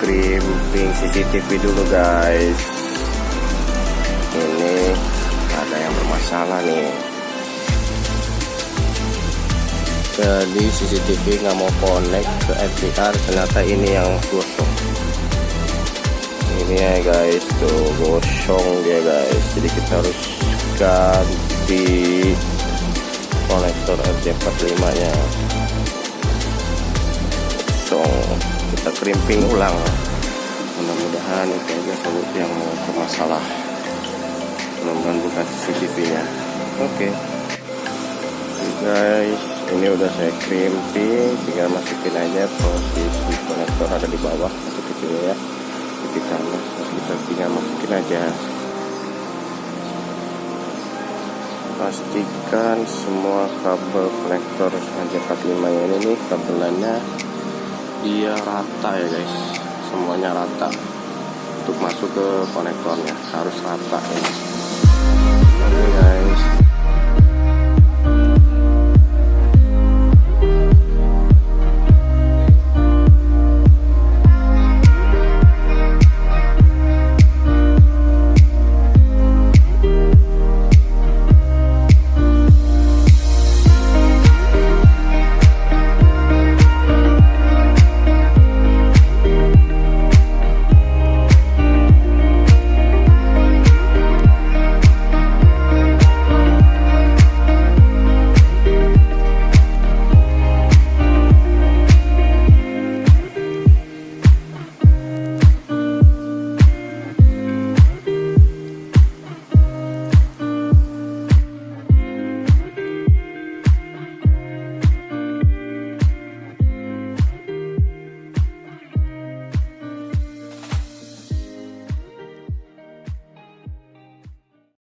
crimping CCTV dulu guys. Ini ada yang bermasalah nih. Jadi CCTV nggak mau connect ke FPR, ternyata ini yang gosong. Ini ya guys, tuh gosong dia guys. Jadi kita harus ganti konektor RJ45 nya. Kita crimping ulang. Mudah-mudahan itu aja solusi yang bermasalah. Mudah-mudahan bukan CCTV nya. Oke. Guys, ini udah saya crimping, tinggal masukin aja posisi konektor ada di bawah atau kecil ya. Kita tinggal masukin aja. Pastikan semua kabel konektor RJ45 ini nih kabelannya dia rata ya guys, semuanya rata. Untuk masuk ke konektornya harus rata ini. Oke guys.